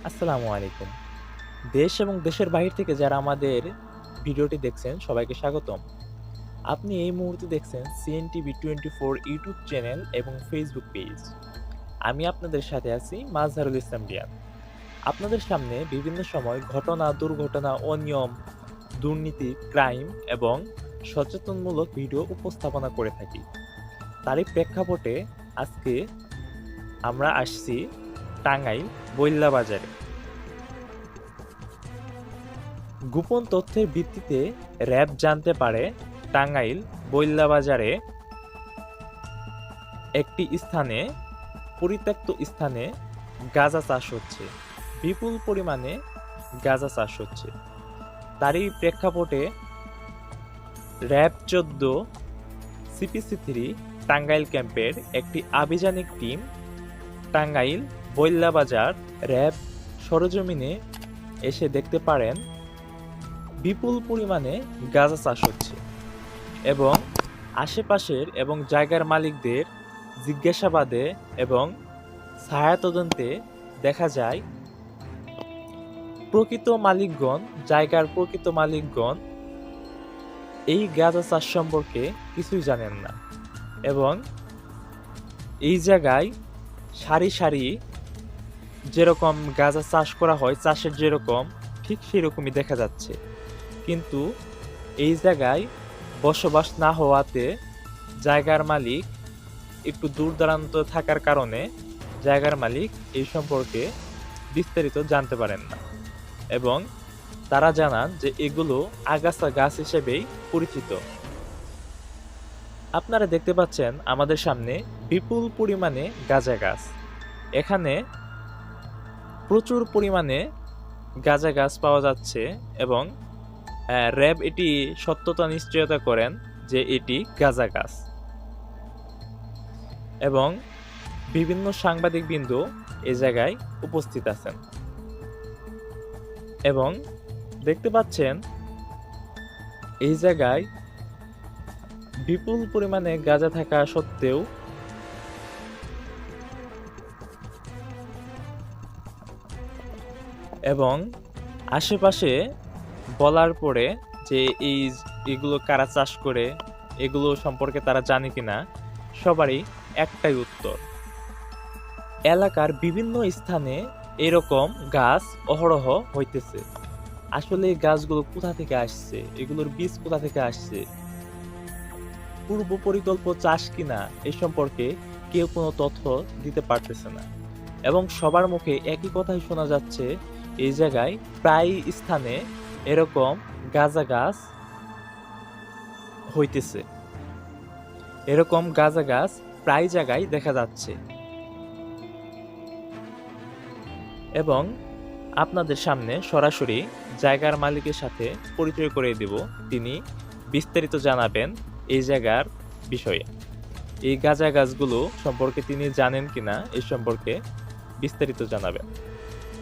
আসসালামু আলাইকুম। দেশ এবং দেশের বাহির থেকে যারা আমাদের ভিডিওটি দেখছেন সবাইকে স্বাগতম। আপনি এই মুহূর্তে দেখছেন CNTV24 ইউটিউব চ্যানেল এবং ফেসবুক পেজ। আমি আপনাদের সাথে আছি মাজহারুল ইসলাম রিয়াদ। আপনাদের সামনে বিভিন্ন সময় ঘটনা, দুর্ঘটনা, অনিয়ম, দুর্নীতি, ক্রাইম এবং সচেতনমূলক ভিডিও উপস্থাপনা করে থাকি। তারই প্রেক্ষাপটে আজকে আমরা আসছি টাঙ্গাইল বৈল্লা বাজারে। গোপন তথ্যের ভিত্তিতে র্যাব জানতে পারে টাঙ্গাইল বৈল্লা বাজারে একটি স্থানে পরিত্যক্ত স্থানে গাঁজা চাষ হচ্ছে, বিপুল পরিমাণে গাঁজা চাষ হচ্ছে। তারই প্রেক্ষাপটে র্যাব 14 CPC-3 টাঙ্গাইল ক্যাম্পের একটি আভিযানিক টিম টাঙ্গাইল বৈল্লা বাজার র্যাব সরজমিনে এসে দেখতে পারেন বিপুল পরিমাণে গাঁজা চাষ হচ্ছে এবং আশেপাশের এবং জায়গার মালিকদের জিজ্ঞাসাবাদে এবং ছায়া তদন্তে দেখা যায় জায়গার প্রকৃত মালিকগণ এই গাঁজা চাষ সম্পর্কে কিছুই জানেন না এবং এই জায়গায় সারি সারি যেরকম গাঁজা চাষ করা হয়, চাষের যেরকম ঠিক সেরকমই দেখা যাচ্ছে। কিন্তু এই জায়গায় বসবাস না হওয়াতে জায়গার মালিক একটু দূর দূরান্ত থাকার কারণে জায়গার মালিক এই সম্পর্কে বিস্তারিত জানতে পারেন না এবং তারা জানান যে এগুলো আগাছা গাছ হিসেবেই পরিচিত। আপনারা দেখতে পাচ্ছেন আমাদের সামনে বিপুল পরিমাণে গাঁজা গাছ। এখানে প্রচুর পরিমাণে গাঁজা গাছ পাওয়া যাচ্ছে এবং র্যাব এটি সত্যতা নিশ্চয়তা করেন যে এটি গাঁজা গাছ এবং বিভিন্ন সাংবাদিকবৃন্দ এই জায়গায় উপস্থিত আছেন এবং দেখতে পাচ্ছেন এই জায়গায় বিপুল পরিমাণে গাঁজা থাকা সত্ত্বেও এবং আশেপাশে বলার পরে যে এগুলো কারা চাষ করে এগুলো সম্পর্কে তারা জানে কিনা সবারই একটাই উত্তর, এলাকার বিভিন্ন স্থানে এরকম গাছ অহরহ হইতেছে। আসলে এই গাছগুলো কোথা থেকে আসছে, এগুলোর বীজ কোথা থেকে আসছে, পূর্ব পরিকল্পিত চাষ কিনা এই সম্পর্কে কেউ কোনো তথ্য দিতে পারতেছে না এবং সবার মুখে একই কথাই শোনা যাচ্ছে এই জায়গায় প্রায় স্থানে এরকম গাঁজা গাছ হইতেছে, এরকম গাঁজা গাছ প্রায় জায়গায় দেখা যাচ্ছে। এবং আপনাদের সামনে সরাসরি জায়গার মালিকের সাথে পরিচয় করে দেব, তিনি বিস্তারিত জানাবেন এই জায়গার বিষয়ে, এই গাঁজা গাছগুলো সম্পর্কে তিনি জানেন কিনা এই সম্পর্কে বিস্তারিত জানাবেন।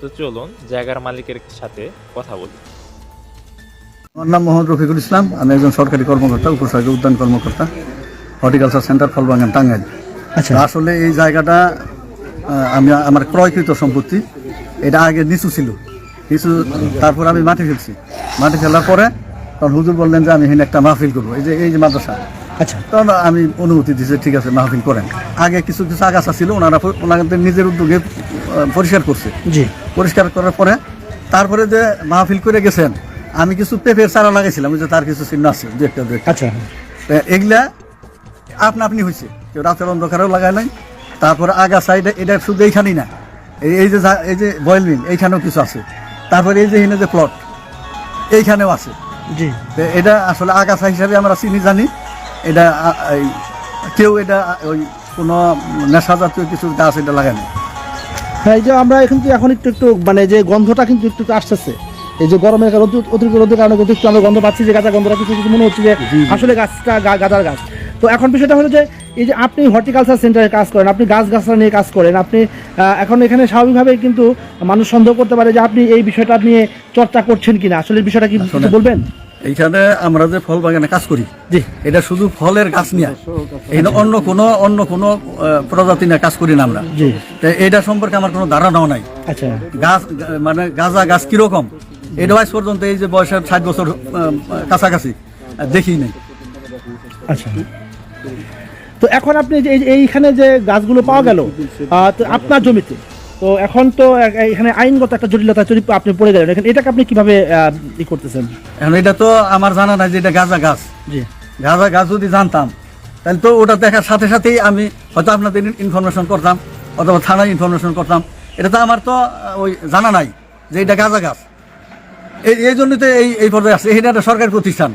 তো চলুন জায়গার মালিকের সাথে কথা বলি। আমার নাম মোহাম্মদ রফিকুল ইসলাম, আমি একজন সরকারি কর্মকর্তা, উপসহকারী উদ্যান কর্মকর্তা, হর্টিকালচার সেন্টার ফলবাগান টাঙ্গাইল। আচ্ছা, আসলে এই জায়গাটা আমার ক্রয়কৃত সম্পত্তি। এটা আগে নিচু ছিল, তারপর আমি মাটি ফেলছি। মাটি ফেলার পরে তখন হুজুর বললেন যে আমি এখানে একটা মাহফিল করবো, এই যে মাদ্রাসা। আচ্ছা, তখন আমি অনুমতি দিয়েছি, ঠিক আছে মাহফিল করেন। আগে কিছু কিছু আগাছা ছিল, ওনাদের নিজের উদ্যোগে পরিষ্কার করছে। জি, পরিষ্কার করার পরে তারপরে যে মাহফিল করে গেছেন, আমি কিছু পেঁপের চারা লাগাইছিলাম, যে তার কিছু চিহ্ন আছে, দু একটা। আচ্ছা, এগুলা আপনি হয়েছে, কেউ রাতের অন্ধকারেও লাগায় নাই। তারপরে আগা সাইডে এটা শুধু এইখানেই না, এই যে বয়েল মিল এইখানেও কিছু আছে। তারপরে এই যে এখানে যে প্লট এইখানেও আছে। জি, এটা আসলে আগাছা হিসাবে আমরা চিনি জানি। এটা কেউ এটা ওই কোনো নেশা জাতীয় কিছু গাছ এটা লাগায় না। হ্যাঁ, এই যে আমরা এখন একটু মানে যে গন্ধটা কিন্তু একটু আসতেছে, এই যে গরমের অতিরিক্ত রোদের কারণে কিন্তু একটু আমরা গন্ধ পাচ্ছি, যে গাঁজা গন্ধটা কিছু মনে হচ্ছে যে আসলে গাছটা গাঁজার গাছ। তো এখন বিষয়টা হলো যে এই যে আপনি হর্টিকালচার সেন্টারে কাজ করেন, আপনি গাছগাছরা নিয়ে কাজ করেন, আপনি এখন এখানে স্বাভাবিকভাবে কিন্তু মানুষ সন্দেহ করতে পারে যে আপনি এই বিষয়টা নিয়ে চর্চা করছেন কিনা। আসলে বিষয়টা কি বলবেন? এইখানে আমরা যে ফল বাগানে কাজ করি, জি এটা শুধু ফলের গাছ নিয়ে, এখানে অন্য কোনো প্রজাতি নিয়ে কাজ করি না আমরা। জি তো এটা সম্পর্কে আমার কোনো ধারণাও নাই। আচ্ছা গাছ মানে গাঁজা গাছ কিরকম এটা আজ পর্যন্ত এই যে বয়সের 60 বছর কাছাকাছি দেখি নাই। আচ্ছা, তো এখন আপনি যে এইখানে যে গাছগুলো পাওয়া গেল তো আপনার জমিতে, তো এখন তো এখানে আইনগত একটা জটিলতা আপনি পড়ে গেলেন, এখানে এটাকে আপনি কিভাবে ই করতেছেন? এখন এটা তো আমার জানা নাই যে এটা গাঁজা গাছ। জি গাঁজা গাছ যদি জানতাম তাহলে তো ওটা দেখার সাথে সাথেই আমি হয়তো আপনাদের ইনফরমেশন করতাম অথবা থানায় ইনফরমেশন করতাম। এটা তো আমার তো ওই জানা নাই যে এটা গাঁজা গাছ। এই জন্যই তো এই পর্যায়ে আসছে। এটা একটা সরকারি প্রতিষ্ঠান,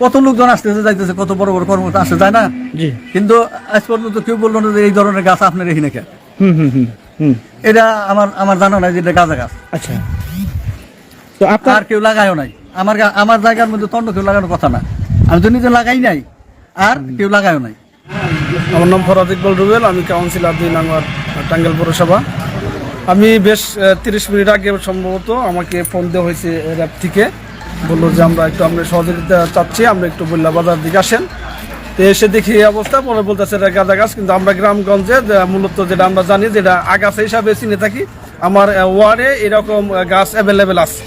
কত লোকজন আসতেছে যাইতেছে, কত বড় বড় কর্মকর্তা আসতে যায় না, জি কিন্তু আজ পর্যন্ত কেউ বললো না যে এই ধরনের গাছ আপনার এখানে কেন। হুম হুম হুম হুম এটা আমার জানা নাই যে এটা গাঁজা গাছ। আচ্ছা, তো আপনার আর কেউ লাগায়ও নাই। আমার জায়গার মধ্যে তন্ড কেউ লাগানোর কথা না, আমি তো নিজে লাগাই নাই, আর কেউ লাগায়ও নাই। আমার নাম ফরাদ ইকবাল রুবেল, আমি কাউন্সিলর 2 নং ওয়ার্ড, টাঙ্গাইল পৌরসভা। আমি বেশ 30 মিনিট আগে সম্ভবত আমাকে ফোন দেওয়া হয়েছে র্যাব থেকে, বললো যে আমরা সহযোগিতা চাচ্ছি, আমরা একটু বল্লা বাজার দিকে আসেন। তো এসে দেখি এই অবস্থা, পরে বলতেছে এটা গাঁজা গাছ, কিন্তু আমরা গ্রামগঞ্জে মূলত যেটা আমরা জানি যেটা আগাছা হিসাবে চিনে থাকি, আমার ওয়ার্ডে এরকম গাছ অ্যাভেলেবেল আছে।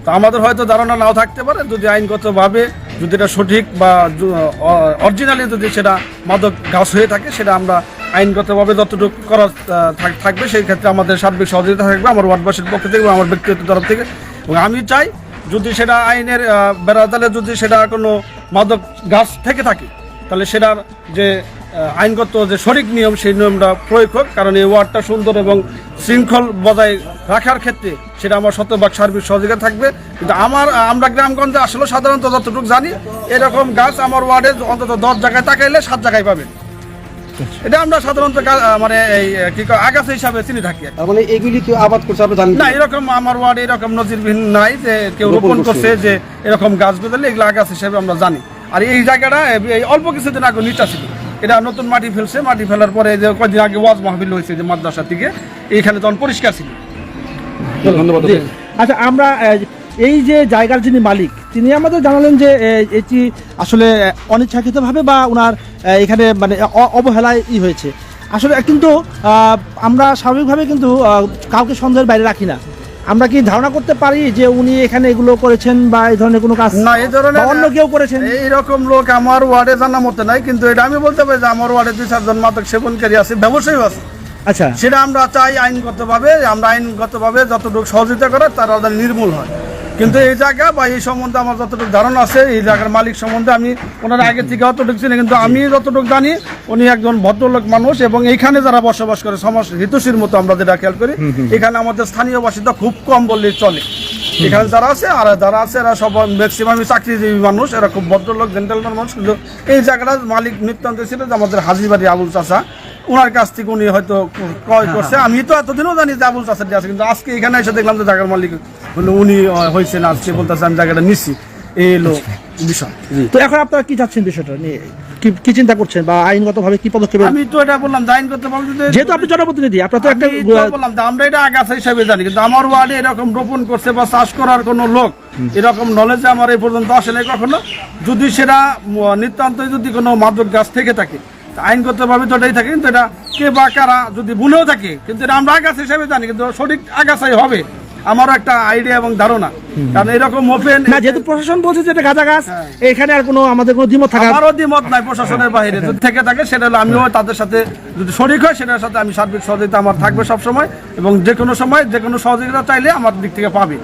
তো আমাদের হয়তো ধারণা নাও থাকতে পারে, যদি আইনগতভাবে যদি এটা সঠিক বা অরিজিনালি যদি সেটা মাদক গাছ হয়ে থাকে, সেটা আমরা আইনগতভাবে যতটুকু করা থাকবে সেই ক্ষেত্রে আমাদের সার্বিক সহযোগিতা থাকবে আমার ওয়ার্ডবাসীর পক্ষ থেকে এবং আমার ব্যক্তিগত তরফ থেকে। এবং আমি চাই যদি সেটা আইনের বেড়াতালে যদি সেটা কোনো মাদক গাছ থেকে থাকে, তাহলে সেটার যে আইনগত যে সঠিক নিয়ম, সেই নিয়মটা প্রয়োগ হোক। কারণ এই ওয়ার্ডটা সুন্দর এবং শৃঙ্খল বজায় রাখার ক্ষেত্রে সেটা আমার শতভাগ সার্বিক সহযোগিতা থাকবে। কিন্তু আমরা গ্রামগঞ্জে আসলে সাধারণত যতটুকু জানি, এরকম গাছ আমার ওয়ার্ডে অন্তত 10 জায়গায় তাকাইলে 7 জায়গায় পাবেন। এটা আমরা সাধারণত মানে এই কি আগাছা হিসাবে চিনি থাকি। মানে এগুলি কেউ আবাদ করছে আপনি জানেন না, এরকম আমার ওয়ার্ডে এরকম নজিরবিহীন নাই যে কেউ রোপণ করছে যে এরকম গাছ গজালে, এগুলো আগাছা হিসাবে আমরা জানি। আর এই জায়গাটা এই অল্প কিছুদিন আগে নিচা ছিল, এটা নতুন মাটি ফেলছে, মাটি ফেলার পরে যে কয়েকদিন আগে ওয়াজ মাহফিল হয়েছে যে মাদ্রাসা থেকে, এইখানে তখন পরিষ্কার ছিল। ধন্যবাদ। জি। আচ্ছা, আমরা এই যে জায়গার যিনি মালিক, তিনি আমাদের জানালেন যে এটি আসলে অনিচ্ছাকৃতভাবে বা ওনার এখানে মানে অবহেলায় হয়েছে আসলে, কিন্তু আমরা স্বাভাবিকভাবে কিন্তু কাউকে সন্দেহের বাইরে রাখি না। আমরা কি ধারণা করতে পারি যে উনি এখানে এগুলো করেছেন বা এই ধরনের কোনো কাজ না, এই ধরনের বা অন্য কেউ করেছেন? এইরকম লোক আমার ওয়ার্ডে জানা মতে নাই, কিন্তু এটা আমি বলতে পারি যে আমার ওয়ার্ডে 2-4 জন মাদক সেবনকারী আছে, ব্যবসায়ী আছে। আচ্ছা, সেটা আমরা চাই আইনগতভাবে যতটুকু সহযোগিতা করে তারা নির্মূল হয়। কিন্তু এই জায়গা বা এই সম্বন্ধে আমার যতটুকু ধারণা আছে, এই জায়গার মালিক সম্বন্ধে আমি ওনার আগে থেকে অতটুকু চিনি, কিন্তু আমি যতটুকু জানি উনি একজন ভদ্রলোক মানুষ এবং এইখানে যারা বসবাস করে সমাজ হিতৈষীর মতো আমরা যেটা খেয়াল করি, এখানে আমাদের স্থানীয় বাসিন্দা খুব কম বললেই চলে। এখানে যারা আছে এরা সব ম্যাক্সিমাম চাকরিজীবী মানুষ, এরা খুব ভদ্রলোক জেন্টেলম্যান মানুষ। কিন্তু এই জায়গাটার মালিক নিত্যান্ত ছিল যে আমাদের হাজিবাড়ি আবুল চাচা, ওনার কাছ থেকে উনি হয়তো ক্রয় করছে। আমি তো এতদিনও জানি যে আবুল চাচাটি আছে, কিন্তু আজকে এখানে এসে দেখলাম যে জায়গার মালিক হলো উনি হয়েছেন, আজকে বলতেছে আমি জায়গাটা নিচ্ছি। এই হলো বিষয়। তো এখন আপনারা কি চাচ্ছেন বিষয়টা নিয়ে, কি চিন্তা করছেন বা আইনগতভাবে কি পদক্ষেপ? আমি তো এটা বললাম যে আইনগতভাবে যেহেতু আপনি জনপ্রতিনিধি, আপনার তো একটা বললাম যে আমরা এটা আগাছা হিসাবে জানি, কিন্তু আমার ওয়ার্ডে এরকম রোপণ করছে বা চাষ করার কোনো লোক এরকম নলেজে আমার এই পর্যন্ত আসে নাই কখনো। যদি সেটা নিতান্তই যদি কোনো মাদক গাছ থেকে থাকে, আইনগতভাবে তো এটাই থাকে, কিন্তু এটা কে বা কারা যদি ভুলেও থাকে, কিন্তু এটা আমরা আগাছা হিসাবে জানি, কিন্তু সঠিক আগাছাই হবে আমারও একটা আইডিয়া এবং ধারণা। কারণ এরকম ওপেন না, যেহেতু প্রশাসন বলছে যে এটা গাঁজা গাছ, এখানে আর কোনো আমাদের কোনো দ্বিমত থাকা, আমারও দ্বিমত নাই প্রশাসনের বাইরে। যদি থেকে থাকে সেটা হলো আমিও তাদের সাথে যদি শরিক হয়, সেটার সাথে আমি সার্বিক সহযোগিতা আমার থাকবে সব সময়, এবং যে কোনো সময় যে কোনো সহযোগিতা চাইলে আমার দিক থেকে পাবে।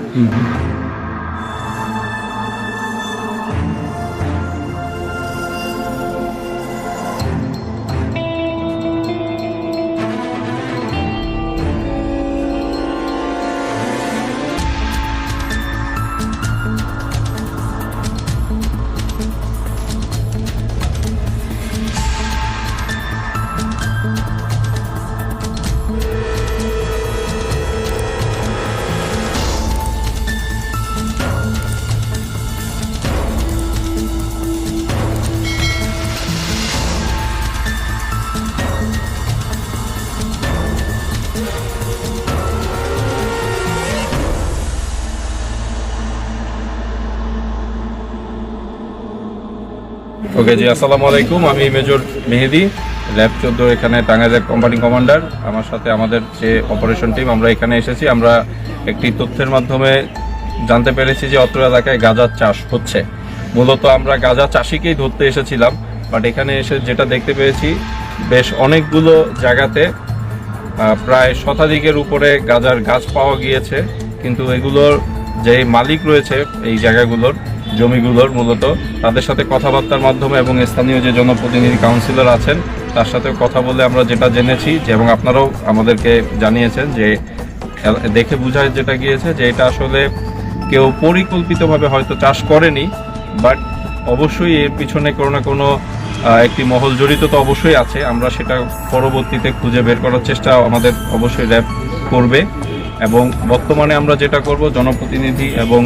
ওকে জি, আসসালামু আলাইকুম। আমি মেজর মেহেদি, ল্যাব 14 এখানে টাঙ্গাইলের কোম্পানি কমান্ডার। আমার সাথে আমাদের যে অপারেশন টিম, আমরা এখানে এসেছি। আমরা একটি তথ্যের মাধ্যমে জানতে পেরেছি যে অত্র এলাকায় গাঁজার চাষ হচ্ছে। মূলত আমরা গাঁজা চাষিকেই ধরতে এসেছিলাম, বাট এখানে এসে যেটা দেখতে পেয়েছি, বেশ অনেকগুলো জায়গাতে প্রায় শতাধিকের উপরে গাঁজার গাছ পাওয়া গিয়েছে। কিন্তু এগুলোর যে মালিক রয়েছে এই জায়গাগুলোর, জমিগুলোর, মূলত তাদের সাথে কথাবার্তার মাধ্যমে এবং স্থানীয় যে জনপ্রতিনিধি কাউন্সিলর আছেন তার সাথে কথা বলে আমরা যেটা জেনেছি যে, এবং আপনারাও আমাদেরকে জানিয়েছেন যে দেখে বোঝা যেটা গিয়েছে যে এটা আসলে কেউ পরিকল্পিতভাবে হয়তো চাষ করেনি, বাট অবশ্যই এর পিছনে কোনো না কোনো একটি মহল জড়িত তো অবশ্যই আছে। আমরা সেটা পরবর্তীতে খুঁজে বের করার চেষ্টা আমাদের অবশ্যই র্যাব করবে। এবং বর্তমানে আমরা যেটা করব, জনপ্রতিনিধি এবং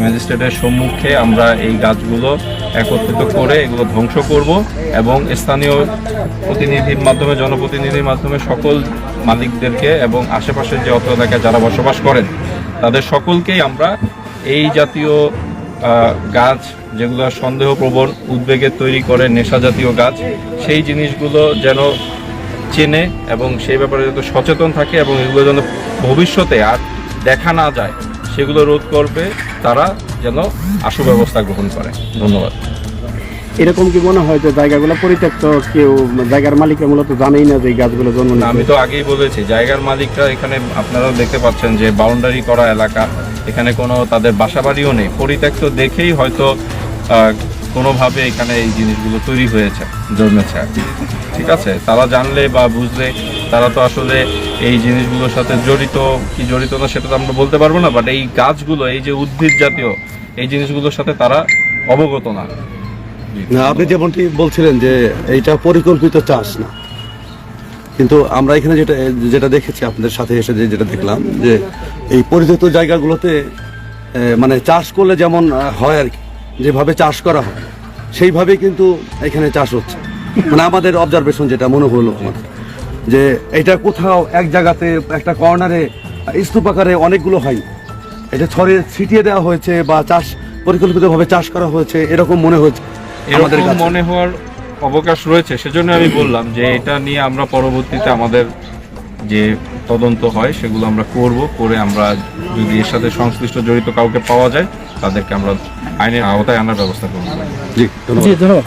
ম্যাজিস্ট্রেটের সম্মুখে আমরা এই গাছগুলো একত্রিত করে এগুলো ধ্বংস করব এবং স্থানীয় প্রতিনিধির মাধ্যমে, জনপ্রতিনিধির মাধ্যমে সকল মালিকদেরকে এবং আশেপাশের যে অত্র এলাকায় যারা বসবাস করেন তাদের সকলকেই আমরা এই জাতীয় গাছ, যেগুলো সন্দেহপ্রবণ, উদ্বেগের তৈরি করে, নেশা জাতীয় গাছ, সেই জিনিসগুলো যেন চেনে এবং সেই ব্যাপারে যত সচেতন থাকে এবং এগুলো যেন ভবিষ্যতে আর দেখা না যায় সেগুলো রোধ করবে, তারা যেন আশু ব্যবস্থা গ্রহণ করে। ধন্যবাদ। এরকম কি মনে হয় যে জায়গাগুলো পরিত্যক্ত, কেউ জায়গার মালিকরা মূলত জানেই না যে এই গাছগুলো জন্ম না, নিচ্ছে? আমি তো আগেই বলেছি, জায়গার মালিকরা এখানে আপনারাও দেখতে পাচ্ছেন যে বাউন্ডারি করা এলাকা, এখানে কোনো তাদের বাসাবাড়িও নেই, পরিত্যক্ত দেখেই হয়তো কোনোভাবে এখানে এই জিনিসগুলো তৈরি হয়েছে, জন্মেছে আর কি। ঠিক আছে, তারা জানলে বা বুঝলে তারা তো আসলে এই জিনিসগুলোর সাথে জড়িত কি জড়িত না সেটা তো আমরা বলতে পারবো না, বাট এই গাছগুলো, এই যে উদ্ভিদ জাতীয় এই জিনিসগুলোর সাথে তারা অবগত না। না, আপনি যেমনটি বলছিলেন যে এইটা পরিকল্পিত চাষ না, কিন্তু আমরা এখানে যেটা দেখেছি আপনাদের সাথে এসে যেটা দেখলাম যে এই পরিত্যক্ত জায়গাগুলোতে মানে চাষ করলে যেমন হয় আর কি, যেভাবে চাষ করা হয় সেইভাবেই কিন্তু এখানে চাষ হচ্ছে। মানে আমাদের অবজারভেশন যেটা মনে হলো আমাদের, যে এটা কোথাও এক জায়গাতে একটা কর্নারে স্তূপ আকারে অনেকগুলো হয়, এটা ছড়িয়ে ছিটিয়ে দেওয়া হয়েছে বা চাষ পরিকল্পিতভাবে চাষ করা হয়েছে, এরকম মনে হয়েছে আমাদের এরকম কাছে। মনে হওয়ার অবকাশ রয়েছে, সেজন্য আমি বললাম যে এটা নিয়ে আমরা পরবর্তীতে আমাদের যে তদন্ত হয় সেগুলো আমরা করে আমরা যদি এর সাথে সংশ্লিষ্ট জড়িত কাউকে পাওয়া যায় তাদেরকে আমরা আইনের আওতায় আনার ব্যবস্থা করব। জি, ধন্যবাদ। জি ধন্যবাদ।